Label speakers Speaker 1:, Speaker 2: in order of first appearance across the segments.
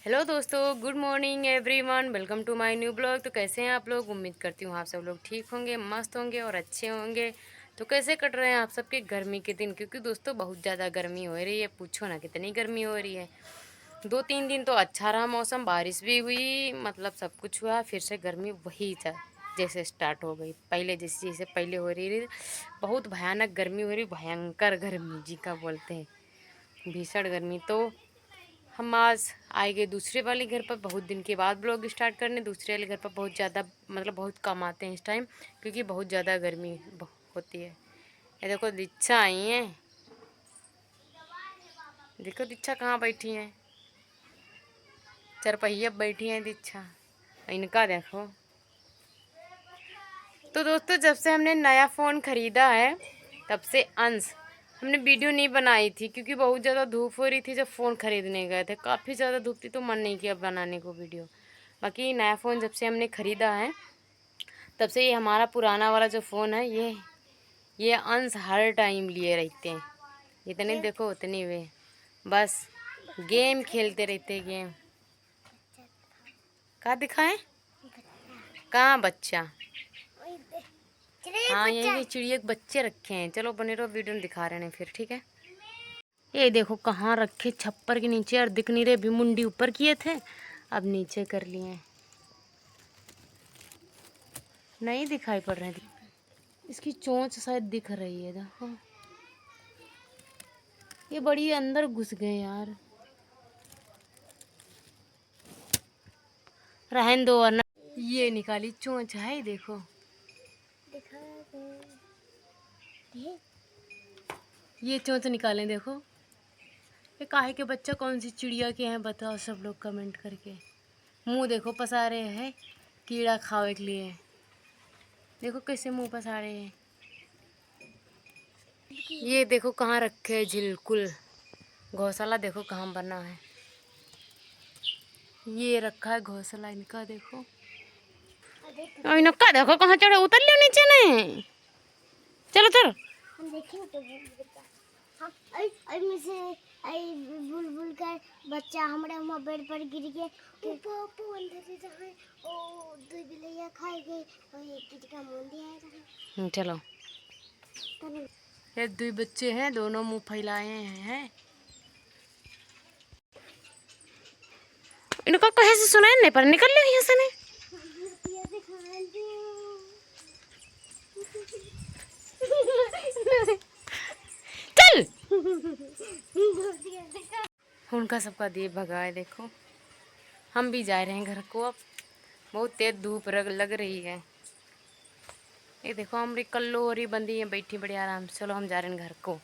Speaker 1: Hello दोस्तों, good morning everyone, welcome to my new blog. तो कैसे हैं आप लोग? उम्मीद करती हूँ आप सब लोग ठीक होंगे, मस्त होंगे और अच्छे होंगे। तो कैसे कट रहे हैं आप सबके गर्मी के दिन? क्योंकि दोस्तों बहुत ज़्यादा गर्मी हो रही है, पूछो ना कितनी गर्मी हो रही है। 2-3 दिन तो अच्छा रहा मौसम, बारिश भी हुई, मतलब सब कुछ हुआ। फिर से गर्मी वही था जैसे स्टार्ट हो गई, पहले जैसे जैसे पहले हो रही थी। बहुत भयानक गर्मी हो रही, भयंकर गर्मी जी का बोलते हैं, भीषण गर्मी। तो हम आज आए गए दूसरे वाले घर पर, बहुत दिन के बाद ब्लॉग स्टार्ट करने। दूसरे वाले घर पर बहुत ज़्यादा, मतलब बहुत कम आते हैं इस टाइम, क्योंकि बहुत ज़्यादा गर्मी होती है। ये देखो दीक्षा आई हैं, देखो दीक्षा कहाँ बैठी हैं, चरपहिया बैठी हैं दीक्षा, इनका देखो। तो दोस्तों जब से हमने नया फ़ोन ख़रीदा है तब से अंश हमने वीडियो नहीं बनाई थी, क्योंकि बहुत ज़्यादा धूप हो रही थी। जब फ़ोन ख़रीदने गए थे काफ़ी ज़्यादा धूप थी, तो मन नहीं किया बनाने को वीडियो। बाकी नया फ़ोन जब से हमने ख़रीदा है तब से ये हमारा पुराना वाला जो फ़ोन है, ये अंश हर टाइम लिए रहते हैं। इतने देखो उतने वे बस गेम खेलते रहते, गेम। कहाँ दिखाएं? कहाँ बच्चा? हाँ यही चिड़िया के बच्चे रखे हैं। चलो बने रहो, वीडियो में दिखा रहे हैं फिर, ठीक है। ये देखो कहाँ रखे, छप्पर के नीचे, और दिख नहीं रहे। भी मुंडी ऊपर किए थे, अब नीचे कर लिए, नहीं दिखाई पड़ रहे हैं। इसकी चोंच शायद दिख रही है, देखो ये बड़ी अंदर घुस गए यार। रहन दो वरना। ये निकाली चोंच है, देखो ये चोंच निकालें, देखो। ये काहे के बच्चा कौन सी चिड़िया के हैं बताओ सब लोग कमेंट करके। मुंह देखो पसारे हैं कीड़ा खावे के लिए, देखो कैसे मुंह पसारे हैं। ये देखो कहाँ रखे है झिलकुल, घोंसला देखो कहाँ बना है। ये रखा है घोंसला इनका, देखो। और इनका देखो कहाँ चढ़े, उतर लियो नीचे नहीं। चलो चलो
Speaker 2: हम देखेंगे तो हम में से बुलबुल का बच्चा हमारे वहाँ बेड पर गिर गया। पापू अंदर से जहाँ ओ दो बिल्लियाँ खाई गई और एक किट का मुंडी आया।
Speaker 1: चलो। ये दो बच्चे हैं, दोनों मुंह फैलाए हैं। इनको कहे से सुनाई नहीं पर निकल ले यहाँ से नहीं। चल उनका सबका दिए भगाए, देखो। हम भी जा रहे हैं घर को अब, बहुत तेज धूप लग रही है। ये देखो हमारी कल्लो हो रही बंदी है बैठी बड़ी आराम से। चलो हम जा रहे हैं घर को,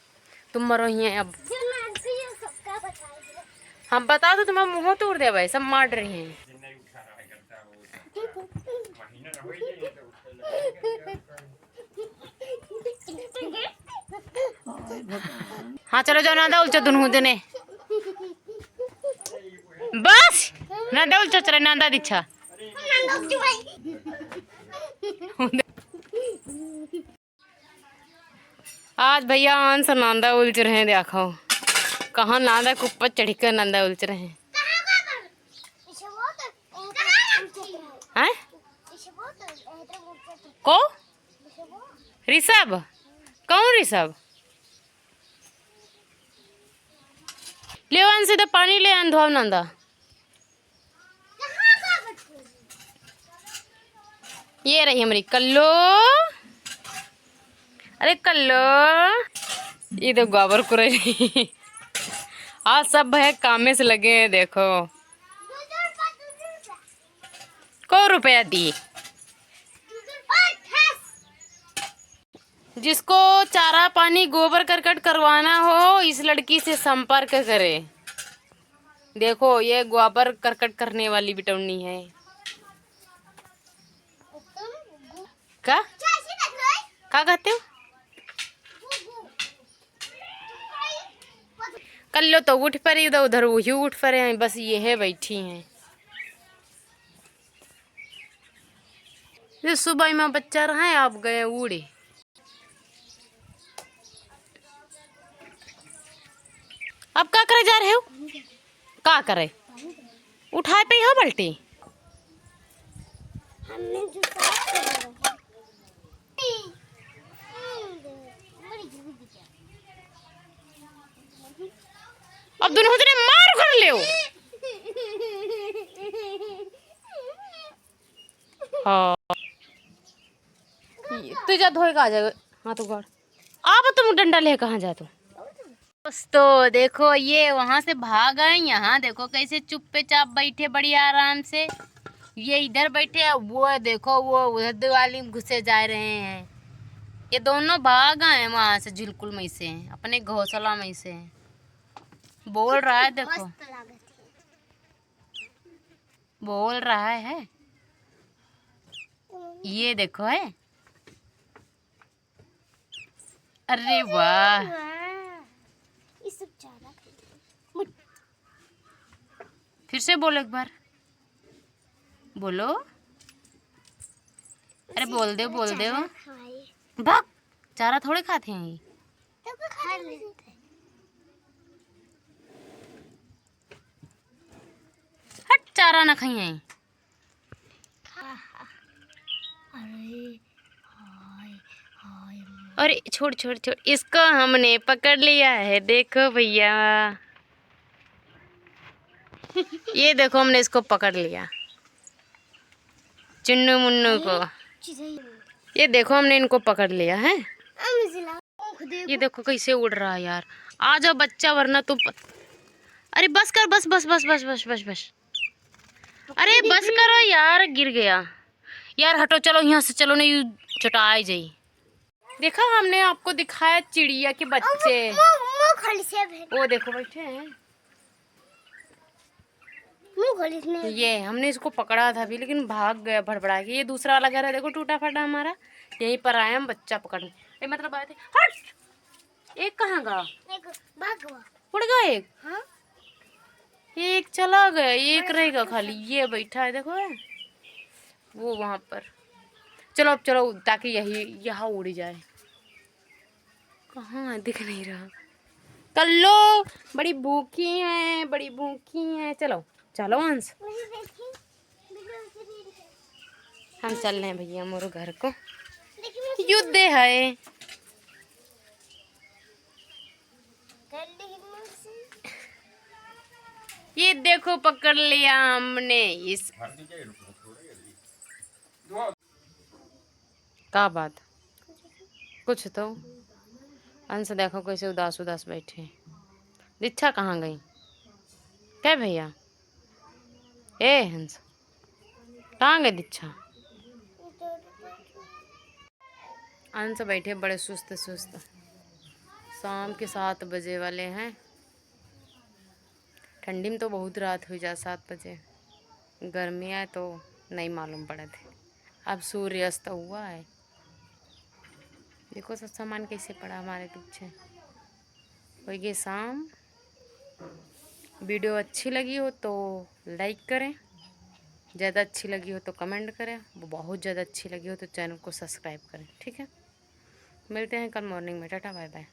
Speaker 1: तुम मरो ही हैं अब। हम बता दो तुम्हारा मुँह तोड़ दे भाई, सब मार रही हैं। हाँ चलो जाओ, ना उलझो दुनू देने बस ना दौल चचरा नांदा दीक्षा। आज भैया आंस नांदा उलझ रहे हैं, देखो कहाँ नांदा के ऊपर चढ़ कर नांदा उलझ रहे हैं। हैं? को ऋषभ? कौन ऋषभ? ले आन सीधा पानी ले आन, धोव नंदा। ये रही हमारी कल्लो। अरे कल्लो, ये तो गोबर को रही। आज सब भैया काम में से लगे हैं, देखो। को रुपया दी? जिसको चारा पानी गोबर करकट करवाना हो इस लड़की से संपर्क करे। देखो ये गोबर करकट करने वाली बिटौनी है। क्या क्या कहते हो? कर लो तो उठ पड़े, उधर उधर वही उठ पड़े हैं, बस ये है बैठी हैं। ये सुबह में बच्चा रहा है, आप गए उड़े। अब क्या करे जा रहे हो? क्या करे? उठाए पे हो बल्टी।
Speaker 2: हमने जो साफ कर रहा है बड़ी जल्दी दिखा।
Speaker 1: अब दोनों हाथ ने मार कर ले हाँ तू जा धोएगा आ जाएगा। हाँ तो घर अब तुम डंडा ले कहाँ जा तू। दोस्तों देखो ये वहां से भाग गए, यहाँ देखो कैसे चुपचाप बैठे बढ़िया आराम से। ये इधर बैठे हैं, वो देखो वो उधर दिवाली में घुसे जा रहे हैं। ये दोनों भाग गए हैं वहां से, झिलकुल में से अपने घोंसला में से। बोल रहा है देखो,
Speaker 2: मस्त लागत है।
Speaker 1: बोल रहा है ये देखो है। अरे वाह
Speaker 2: ये सब चारा खाते।
Speaker 1: फिर से बोलो एक बार, बोलो। अरे बोल दे भाग। चारा थोड़े खाते हैं ये।
Speaker 2: तो खा लेते हैं।
Speaker 1: हट चारा ना खाइए।
Speaker 2: अरे हाय हाय
Speaker 1: अरे छोड़ छोड़ छोड़, इसको हमने पकड़ लिया है देखो भैया। ये देखो हमने इसको पकड़ लिया, चुन्नू मुन्नू को। ये देखो हमने इनको पकड़ लिया है। ये देखो कैसे उड़ रहा है यार। आ जाओ बच्चा वरना तुम अरे बस कर, बस बस बस बस बस बस बस। अरे बस करो यार, गिर गया यार। हटो चलो यहाँ से, चलो नहीं चटाई जाई। देखा हमने आपको दिखाया चिड़िया के बच्चे, वो देखो बैठे हैं। ये हमने इसको पकड़ा था अभी, लेकिन भाग गया भड़बड़ा के। ये दूसरा वाला घर है देखो टूटा फटा हमारा, यहीं पर आए हम बच्चा पकड़ने। मतलब आए थे। हट एक कहाँ गया, उड़ गया एक।
Speaker 2: हाँ?
Speaker 1: एक चला गया, एक रहेगा खाली। ये बैठा है देखो है वो वहां पर। चलो अब चलो ताकि यही यहाँ उड़ जाए। कहाँ है, दिख नहीं रहा। कल्लो बड़ी भूखी है, बड़ी भूखी है। चलो चलो अंश, हम चल रहे हैं भैया मोरो घर को। युद्ध है। ये देखो पकड़ लिया हमने इस। का बात कुछ तो। अंश देखो कैसे उदास उदास बैठे। दीक्षा कहाँ गई, क्या भैया? ए हंस कहाँ गई दीक्षा? अंश बैठे बड़े सुस्त सुस्त। शाम के 7 बजे वाले हैं। ठंडी में तो बहुत रात हुई जा 7 बजे। गर्मी है तो नहीं मालूम पड़े थे। अब सूर्यास्त हुआ है। देखो सब सामान कैसे पड़ा हमारे पीछे। हो गई शाम। वीडियो अच्छी लगी हो तो लाइक करें, ज़्यादा अच्छी लगी हो तो कमेंट करें, वो बहुत ज़्यादा अच्छी लगी हो तो चैनल को सब्सक्राइब करें। ठीक है, मिलते हैं कल मॉर्निंग में। Tata bye bye.